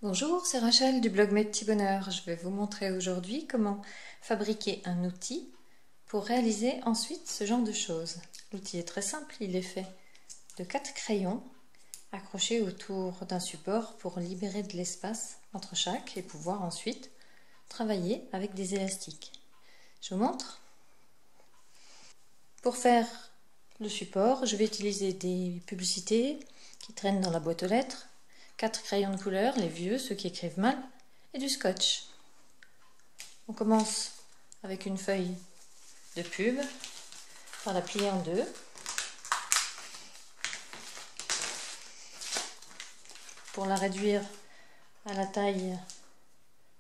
Bonjour, c'est Rachel du blog Mes Petits Bonheurs. Je vais vous montrer aujourd'hui comment fabriquer un outil pour réaliser ensuite ce genre de choses. L'outil est très simple, il est fait de 4 crayons accrochés autour d'un support pour libérer de l'espace entre chaque et pouvoir ensuite travailler avec des élastiques. Je vous montre. Pour faire le support, je vais utiliser des publicités qui traînent dans la boîte aux lettres, 4 crayons de couleur, les vieux, ceux qui écrivent mal, et du scotch. On commence avec une feuille de pub, par la plier en deux. Pour la réduire à la taille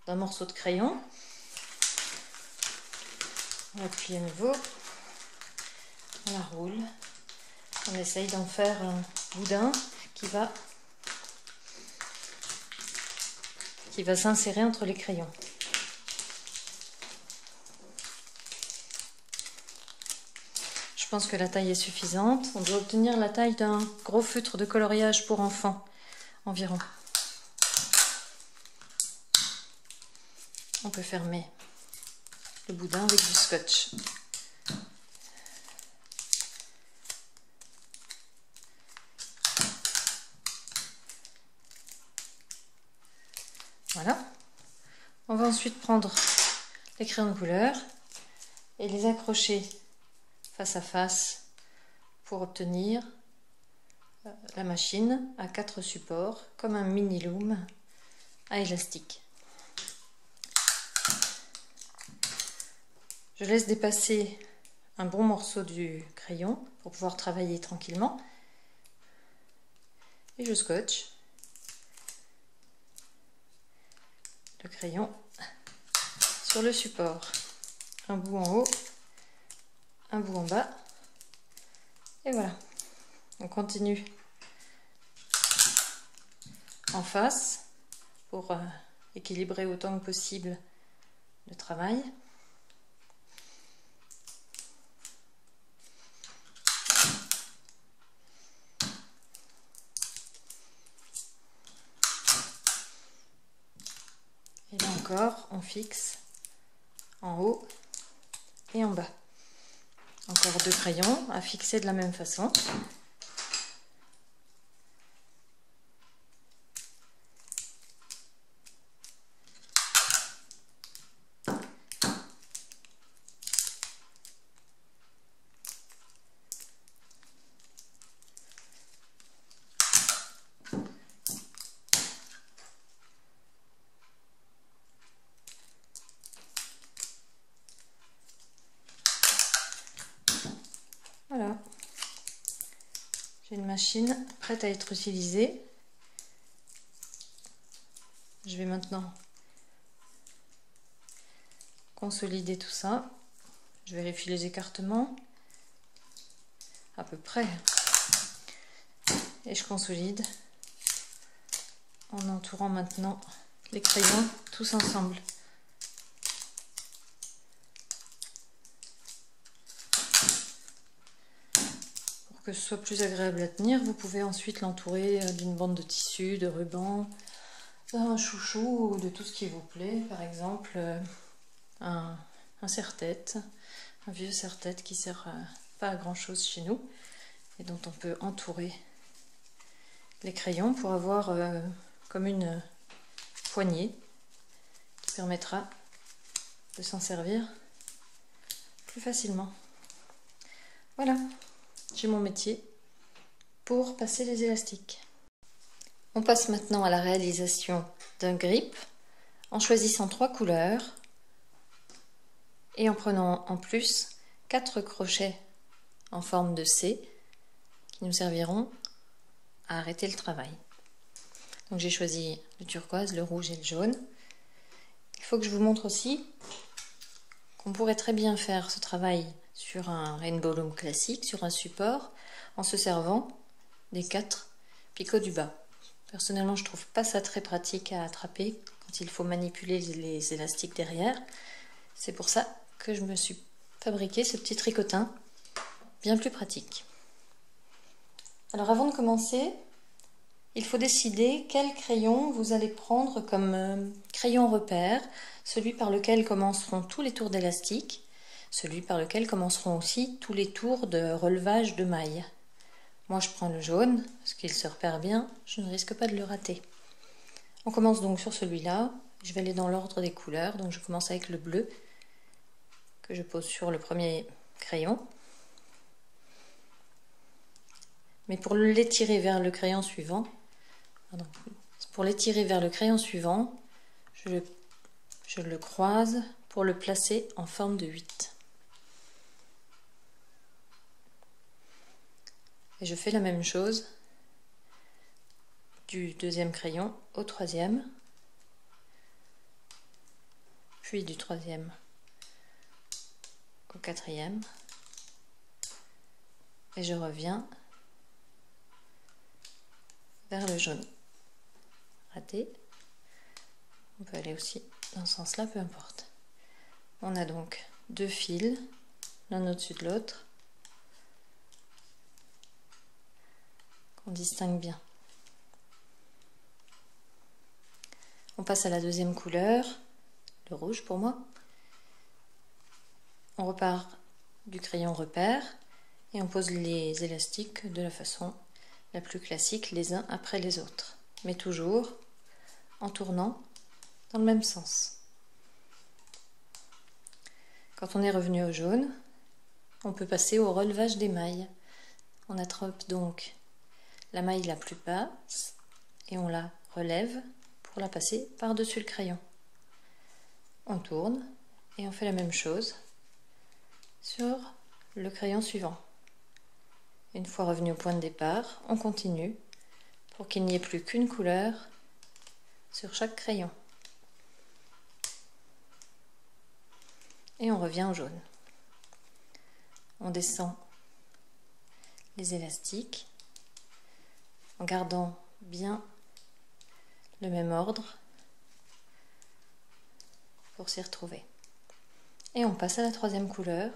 d'un morceau de crayon, on la plie à nouveau, on la roule, on essaye d'en faire un boudin qui va s'insérer entre les crayons. Je pense que la taille est suffisante. On doit obtenir la taille d'un gros feutre de coloriage pour enfants environ. On peut fermer le boudin avec du scotch. Voilà. On va ensuite prendre les crayons de couleur et les accrocher face à face pour obtenir la machine à 4 supports comme un mini loom à élastique. Je laisse dépasser un bon morceau du crayon pour pouvoir travailler tranquillement et je scotche le crayon sur le support, un bout en haut, un bout en bas, et voilà. On continue en face pour équilibrer autant que possible le travail. Et là encore, on fixe en haut et en bas. Encore 2 crayons à fixer de la même façon. Voilà, j'ai une machine prête à être utilisée. Je vais maintenant consolider tout ça. Je vérifie les écartements, à peu près. Et je consolide en entourant maintenant les crayons tous ensemble. Que ce soit plus agréable à tenir, vous pouvez ensuite l'entourer d'une bande de tissu, de ruban, d'un chouchou ou de tout ce qui vous plaît. Par exemple, un serre-tête, un vieux serre-tête qui sert pas à grand chose chez nous et dont on peut entourer les crayons pour avoir comme une poignée qui permettra de s'en servir plus facilement. Voilà. J'ai mon métier pour passer les élastiques. On passe maintenant à la réalisation d'un grip en choisissant 3 couleurs et en prenant en plus 4 crochets en forme de C qui nous serviront à arrêter le travail. Donc j'ai choisi le turquoise, le rouge et le jaune. Il faut que je vous montre aussi qu'on pourrait très bien faire ce travail sur un rainbow loom classique, sur un support, en se servant des 4 picots du bas. Personnellement, je trouve pas ça très pratique à attraper quand il faut manipuler les élastiques derrière. C'est pour ça que je me suis fabriqué ce petit tricotin, bien plus pratique. Alors avant de commencer, il faut décider quel crayon vous allez prendre comme crayon repère, celui par lequel commenceront tous les tours d'élastique, celui par lequel commenceront aussi tous les tours de relevage de mailles. Moi je prends le jaune, parce qu'il se repère bien, je ne risque pas de le rater. On commence donc sur celui-là, je vais aller dans l'ordre des couleurs, donc je commence avec le bleu, que je pose sur le premier crayon. Mais pour l'étirer vers le crayon suivant, je le croise pour le placer en forme de 8. Et je fais la même chose du deuxième crayon au troisième, puis du troisième au quatrième, et je reviens vers le jaune. Raté. On peut aller aussi dans ce sens-là, peu importe. On a donc 2 fils, l'un au-dessus de l'autre, qu'on distingue bien. On passe à la deuxième couleur, le rouge pour moi. On repart du crayon repère et on pose les élastiques de la façon la plus classique, les uns après les autres, mais toujours en tournant dans le même sens. Quand on est revenu au jaune, on peut passer au relevage des mailles. On attrape donc la maille la plus basse et on la relève pour la passer par-dessus le crayon. On tourne et on fait la même chose sur le crayon suivant. Une fois revenu au point de départ, on continue pour qu'il n'y ait plus qu'une couleur sur chaque crayon. Et on revient au jaune. On descend les élastiques en gardant bien le même ordre pour s'y retrouver. Et on passe à la troisième couleur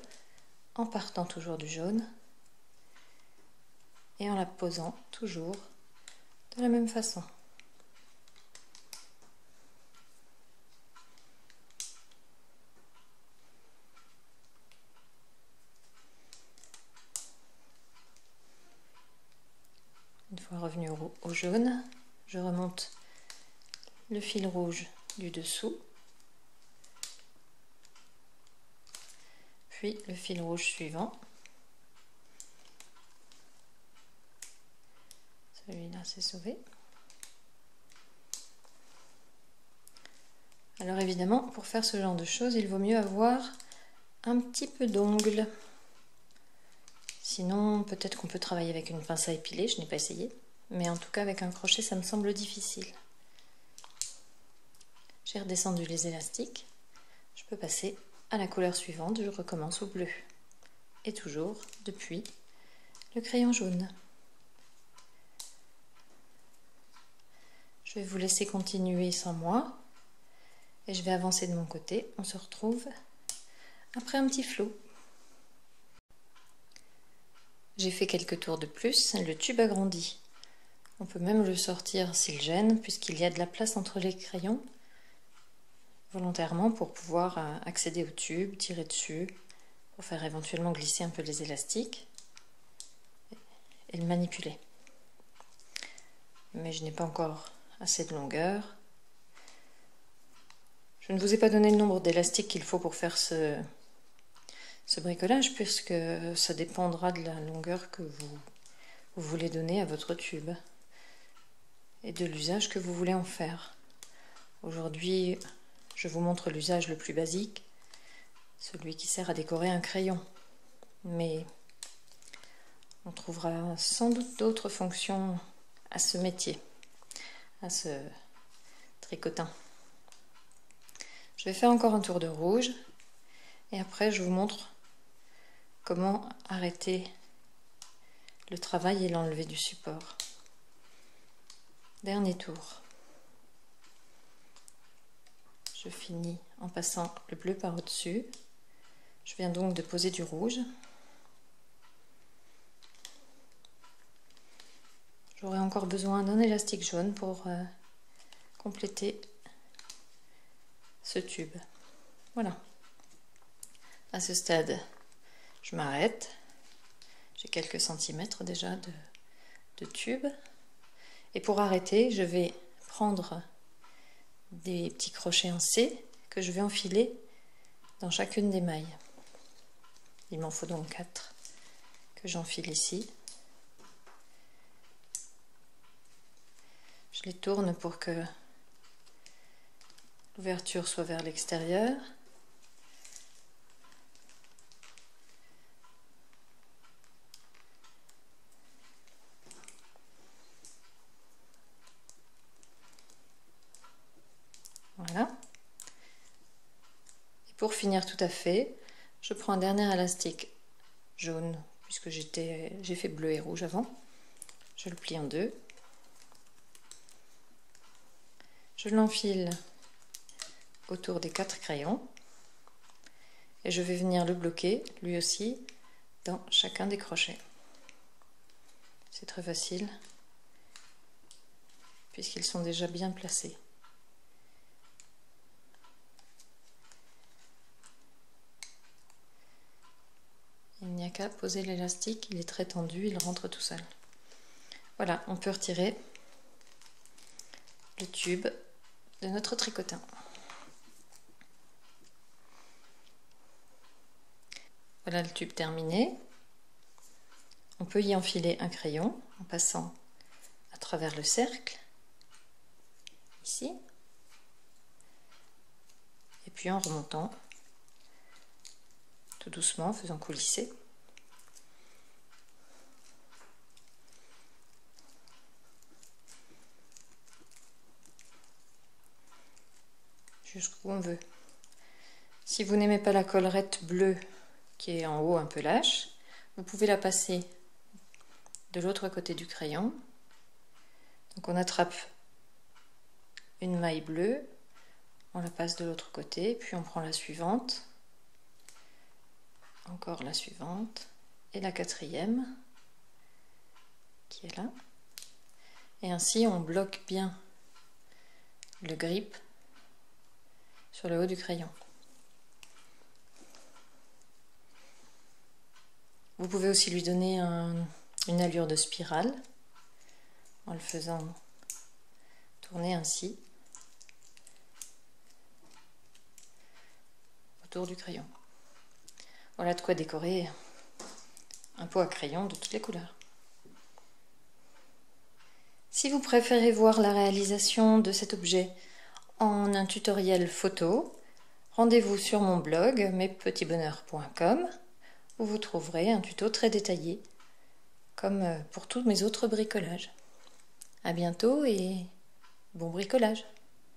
en partant toujours du jaune et en la posant toujours de la même façon. Une fois revenu au jaune, je remonte le fil rouge du dessous, puis le fil rouge suivant. Celui-là c'est sauvé. Alors évidemment, pour faire ce genre de choses, il vaut mieux avoir un petit peu d'ongles. Sinon, peut-être qu'on peut travailler avec une pince à épiler, je n'ai pas essayé. Mais en tout cas, avec un crochet, ça me semble difficile. J'ai redescendu les élastiques. Je peux passer à la couleur suivante, je recommence au bleu. Et toujours depuis le crayon jaune. Je vais vous laisser continuer sans moi. Et je vais avancer de mon côté. On se retrouve après un petit flot. J'ai fait quelques tours de plus, le tube a grandi. On peut même le sortir s'il gêne, puisqu'il y a de la place entre les crayons, volontairement pour pouvoir accéder au tube, tirer dessus, pour faire éventuellement glisser un peu les élastiques et le manipuler. Mais je n'ai pas encore assez de longueur. Je ne vous ai pas donné le nombre d'élastiques qu'il faut pour faire ce bricolage, puisque ça dépendra de la longueur que vous voulez donner à votre tube et de l'usage que vous voulez en faire. Aujourd'hui, je vous montre l'usage le plus basique, celui qui sert à décorer un crayon. Mais on trouvera sans doute d'autres fonctions à ce métier, à ce tricotin. Je vais faire encore un tour de rouge et après je vous montre comment arrêter le travail et l'enlever du support. Dernier tour. Je finis en passant le bleu par au-dessus. Je viens donc de poser du rouge. J'aurai encore besoin d'un élastique jaune pour compléter ce tube. Voilà. À ce stade, je m'arrête. J'ai quelques centimètres déjà de tube. Et pour arrêter, je vais prendre des petits crochets en C que je vais enfiler dans chacune des mailles. Il m'en faut donc 4 que j'enfile ici. Je les tourne pour que l'ouverture soit vers l'extérieur. Voilà. Et pour finir tout à fait, je prends un dernier élastique jaune, puisque j'ai fait bleu et rouge avant. Je le plie en deux. Je l'enfile autour des 4 crayons. Et je vais venir le bloquer, lui aussi, dans chacun des crochets. C'est très facile, puisqu'ils sont déjà bien placés. Il n'y a qu'à poser l'élastique, il est très tendu, il rentre tout seul. Voilà, on peut retirer le tube de notre tricotin. Voilà le tube terminé. On peut y enfiler un crayon en passant à travers le cercle, ici, et puis en remontant tout doucement, en faisant coulisser. Jusqu'où on veut. Si vous n'aimez pas la collerette bleue qui est en haut un peu lâche, vous pouvez la passer de l'autre côté du crayon. Donc on attrape une maille bleue, on la passe de l'autre côté, puis on prend la suivante, encore la suivante, et la quatrième qui est là. Et ainsi on bloque bien le grip sur le haut du crayon. Vous pouvez aussi lui donner une allure de spirale en le faisant tourner ainsi autour du crayon. Voilà de quoi décorer un pot à crayon de toutes les couleurs. Si vous préférez voir la réalisation de cet objet en un tutoriel photo, rendez-vous sur mon blog mespetitsbonheurs.com où vous trouverez un tuto très détaillé, comme pour tous mes autres bricolages. À bientôt et bon bricolage!